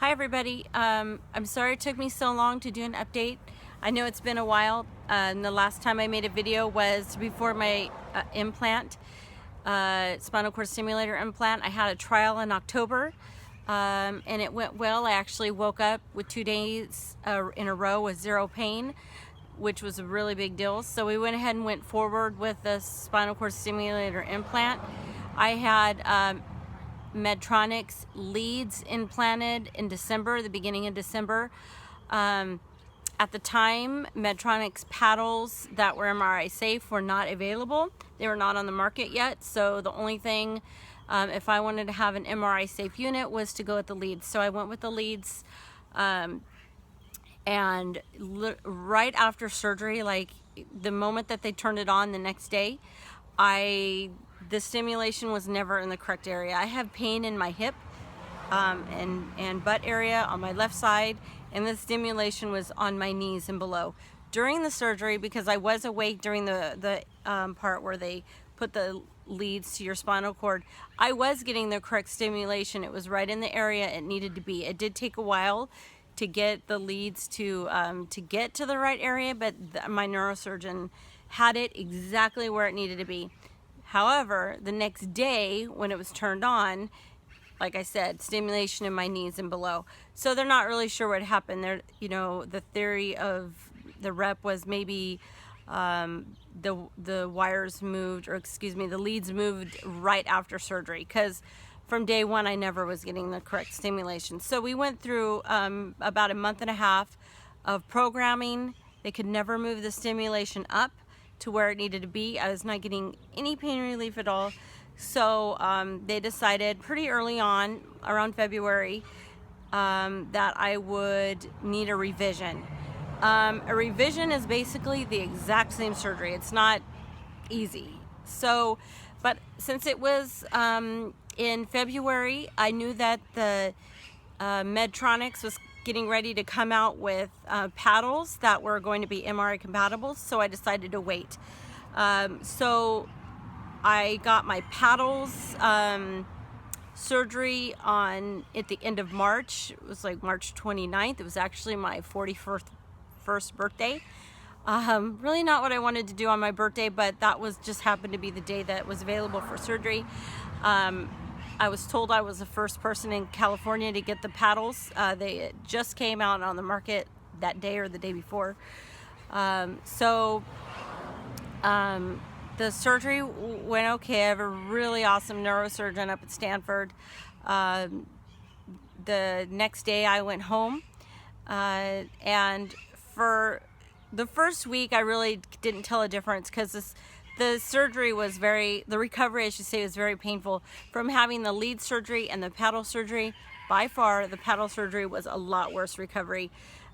Hi everybody, I'm sorry it took me so long to do an update. I know it's been a while, and the last time I made a video was before my implant, spinal cord stimulator implant. I had a trial in October, and it went well. I actually woke up with 2 days in a row with zero pain, which was a really big deal. So we went ahead and went forward with the spinal cord stimulator implant. I had Medtronics leads implanted in December, the beginning of December. At the time, Medtronics paddles that were MRI safe were not available. They were not on the market yet, so the only thing, if I wanted to have an MRI safe unit, was to go with the leads. So I went with the leads, and right after surgery, like the moment that they turned it on the next day, the stimulation was never in the correct area. I have pain in my hip and butt area on my left side, and the stimulation was on my knees and below. During the surgery, because I was awake during the part where they put the leads to your spinal cord, I was getting the correct stimulation. It was right in the area it needed to be. It did take a while to get the leads to get to the right area, but my neurosurgeon had it exactly where it needed to be. However, the next day when it was turned on, like I said, stimulation in my knees and below. So they're not really sure what happened. The theory of the rep was maybe the wires moved, or excuse me, the leads moved right after surgery, because from day one I never was getting the correct stimulation. So we went through about a month and a half of programming. They could never move the stimulation up to where it needed to be. I was not getting any pain relief at all. So they decided pretty early on, around February, that I would need a revision. A revision is basically the exact same surgery. It's not easy. So, but since it was in February, I knew that the Medtronics was getting ready to come out with paddles that were going to be MRI compatible, so I decided to wait. So I got my paddles surgery at the end of March. It was like March 29th. It was actually my 41st birthday. Really not what I wanted to do on my birthday, but that was just happened to be the day that was available for surgery. I was told I was the first person in California to get the paddles. They just came out on the market that day or the day before. The surgery went okay. I have a really awesome neurosurgeon up at Stanford. The next day I went home, and for the first week I really didn't tell a difference, because the surgery was the recovery, I should say, was very painful. From having the lead surgery and the paddle surgery, by far the paddle surgery was a lot worse recovery.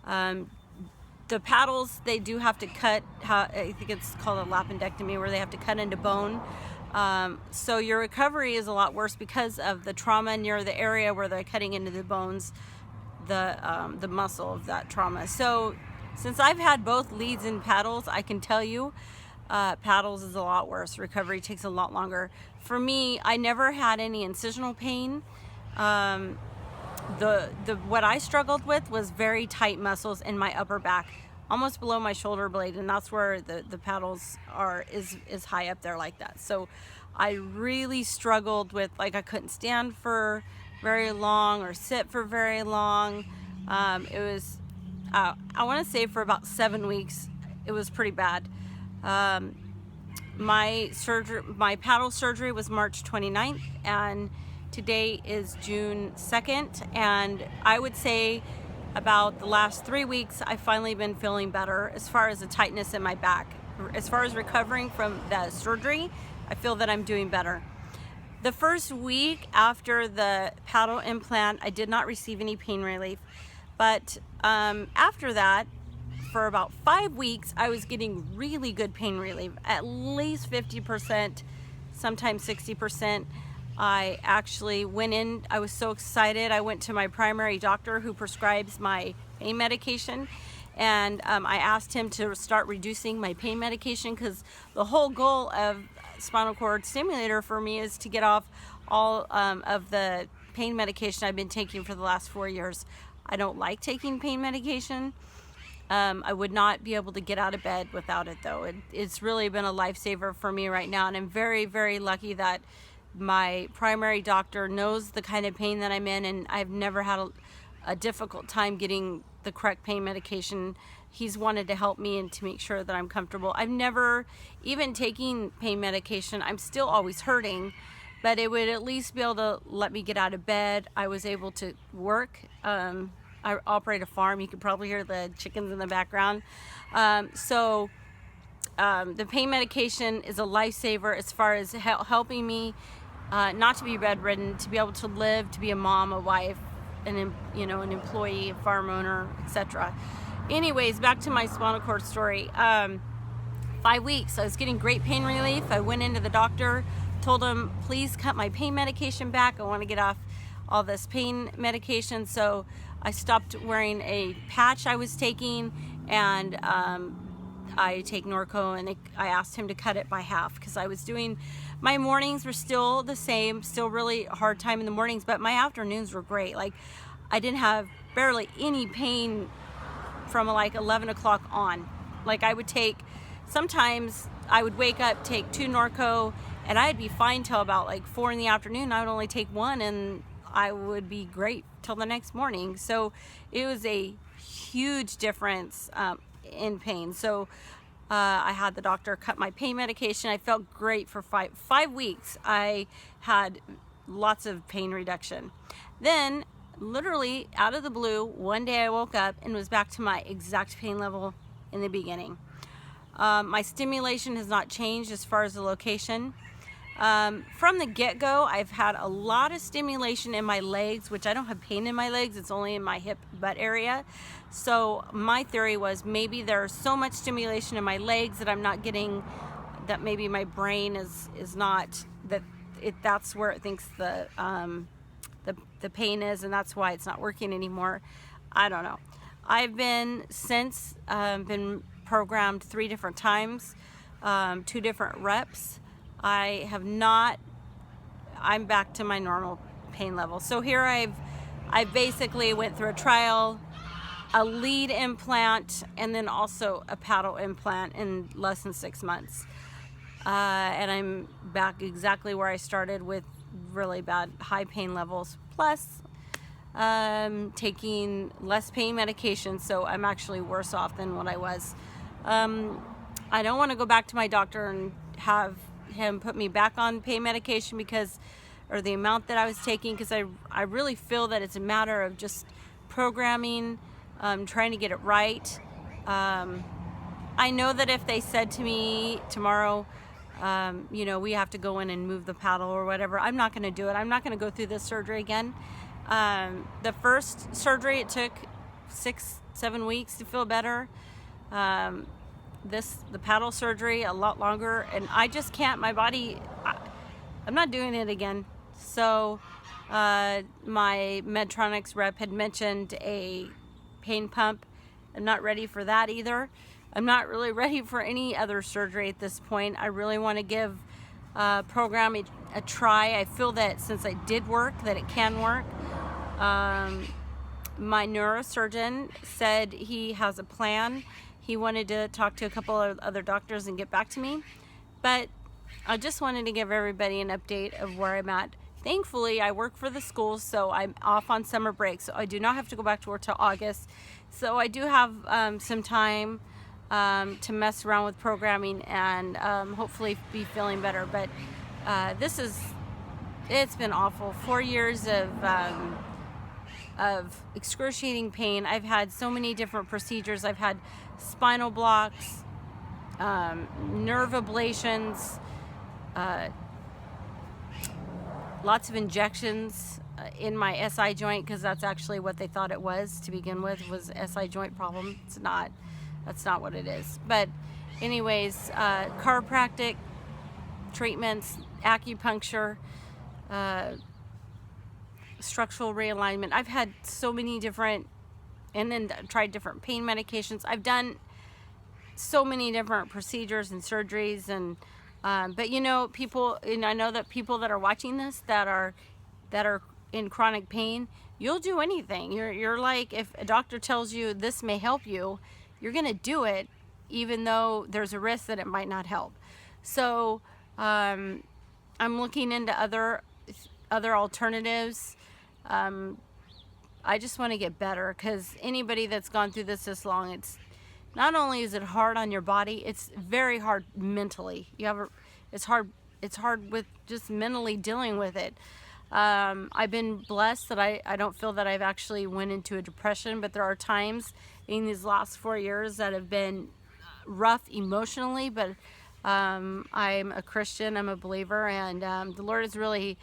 The paddles, they do have to cut, I think it's called a lapidectomy, where they have to cut into bone. So your recovery is a lot worse because of the trauma near the area where they're cutting into the bones, the muscle of that trauma. So since I've had both leads and paddles, I can tell you paddles is a lot worse. Recovery takes a lot longer. For me, I never had any incisional pain. What I struggled with was very tight muscles in my upper back, almost below my shoulder blade, and that's where the paddles is high up there like that. So I really struggled with, like, I couldn't stand for very long or sit for very long. It was I want to say for about 7 weeks it was pretty bad. My paddle surgery was March 29th, and today is June 2nd, and I would say about the last 3 weeks I've finally been feeling better as far as the tightness in my back. As far as recovering from the surgery, I feel that I'm doing better. The first week after the paddle implant, I did not receive any pain relief, but after that, for about 5 weeks, I was getting really good pain relief, at least 50%, sometimes 60%. I actually went in, I was so excited. I went to my primary doctor who prescribes my pain medication, and I asked him to start reducing my pain medication, because the whole goal of spinal cord stimulator for me is to get off all of the pain medication I've been taking for the last 4 years. I don't like taking pain medication. I would not be able to get out of bed without it, though. It's really been a lifesaver for me right now, and I'm very, very lucky that my primary doctor knows the kind of pain that I'm in, and I've never had a difficult time getting the correct pain medication. He's wanted to help me and to make sure that I'm comfortable. I've never, even taking pain medication, I'm still always hurting, but it would at least be able to let me get out of bed. I was able to work. I operate a farm. You could probably hear the chickens in the background. The pain medication is a lifesaver as far as helping me not to be bedridden, to be able to live, to be a mom, a wife, an employee, a farm owner, etc. Anyways, back to my spinal cord story. 5 weeks, I was getting great pain relief. I went into the doctor, told him, please cut my pain medication back. I want to get off all this pain medication. So I stopped wearing a patch I was taking, and I take Norco, and I asked him to cut it by half because I was doing, my mornings were still the same, still really hard time in the mornings, but my afternoons were great. Like, I didn't have barely any pain from like 11 o'clock on. Like, I would take, sometimes I would wake up, take 2 Norco, and I'd be fine till about like 4 in the afternoon. I would only take 1, and I would be great till the next morning. So it was a huge difference in pain. So I had the doctor cut my pain medication. I felt great for five weeks. I had lots of pain reduction. Then, literally out of the blue, one day I woke up and was back to my exact pain level in the beginning. My stimulation has not changed as far as the location. From the get-go, I've had a lot of stimulation in my legs, which I don't have pain in my legs. It's only in my hip butt area. So my theory was maybe there's so much stimulation in my legs that I'm not getting, that maybe my brain is not, that's where it thinks the pain is, and that's why it's not working anymore. I don't know. I've been been programmed 3 different times, 2 different reps. I'm back to my normal pain level. So here I basically went through a trial, a lead implant, and then also a paddle implant in less than 6 months. And I'm back exactly where I started with really bad high pain levels, plus taking less pain medication, so I'm actually worse off than what I was. I don't want to go back to my doctor and have him put me back on pain medication or the amount that I was taking, because I really feel that it's a matter of just programming, trying to get it right. I know that if they said to me tomorrow, we have to go in and move the paddle or whatever, I'm not going to do it. I'm not going to go through this surgery again. The first surgery, it took 6-7 weeks to feel better. The paddle surgery, a lot longer, and I just can't, my body, I'm not doing it again. So my Medtronics rep had mentioned a pain pump. I'm not ready for that either. I'm not really ready for any other surgery at this point. I really want to give programming a try. I feel that since I did work, that it can work. My neurosurgeon said he has a plan. He wanted to talk to a couple of other doctors and get back to me. But I just wanted to give everybody an update of where I'm at. Thankfully, I work for the schools, so I'm off on summer break, so I do not have to go back to work till August. So I do have some time to mess around with programming and hopefully be feeling better. But it's been awful. 4 years of excruciating pain. I've had so many different procedures. I've had spinal blocks, nerve ablations, lots of injections in my SI joint, because that's actually what they thought it was to begin with, was SI joint problem. It's not. That's not what it is. But anyways, chiropractic treatments, acupuncture, structural realignment. I've had so many different, and then tried different pain medications. I've done so many different procedures and surgeries, and but people, and I know that people that are watching this that are in chronic pain, you'll do anything. You're like, if a doctor tells you this may help you, you're gonna do it, even though there's a risk that it might not help. So I'm looking into other alternatives. I just want to get better, because anybody that's gone through this long, it's not only is it hard on your body, it's very hard mentally. It's hard with just mentally dealing with it. I've been blessed that I don't feel that I've actually went into a depression, but there are times in these last 4 years that have been rough emotionally, but I'm a Christian, I'm a believer, and the Lord has really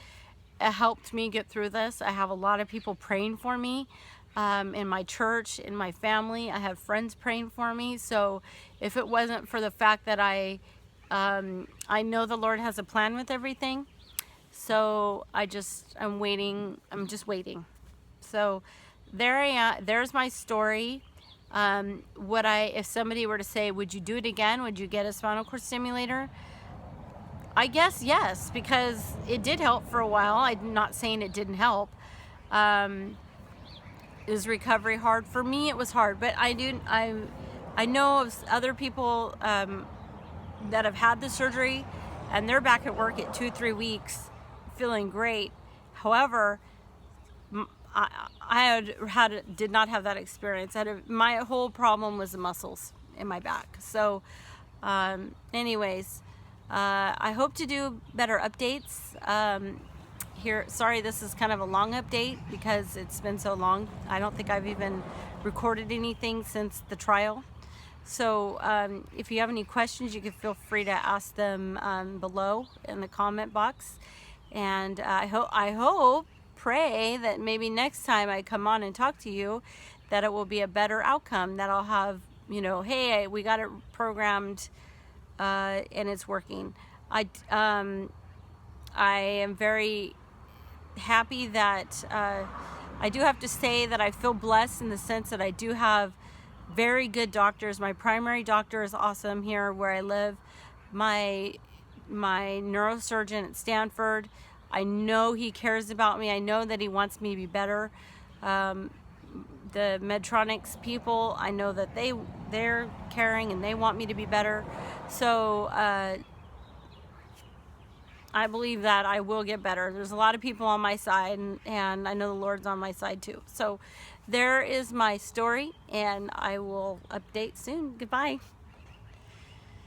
helped me get through this. I have a lot of people praying for me in my church, in my family. I have friends praying for me. So if it wasn't for the fact that I know the Lord has a plan with everything, so I'm waiting. I'm just waiting. So there I am. There's my story. If somebody were to say, would you do it again? Would you get a spinal cord stimulator? I guess yes, because it did help for a while. I'm not saying it didn't help. Is recovery hard? For me, it was hard, but I know of other people that have had the surgery, and they're back at work at 2-3 weeks, feeling great. However, I did not have that experience. My whole problem was the muscles in my back. So, anyways. I hope to do better updates here. Sorry, this is kind of a long update because it's been so long. I don't think I've even recorded anything since the trial. So if you have any questions, you can feel free to ask them below in the comment box. And pray that maybe next time I come on and talk to you, that it will be a better outcome, that I'll have, hey, we got it programmed, and it's working. I am very happy that I do have to say that I feel blessed in the sense that I do have very good doctors. My primary doctor is awesome here where I live. My neurosurgeon at Stanford, I know he cares about me. I know that he wants me to be better. The Medtronics people, I know that they're caring and they want me to be better. So I believe that I will get better. There's a lot of people on my side, and I know the Lord's on my side too. So there is my story, and I will update soon. Goodbye.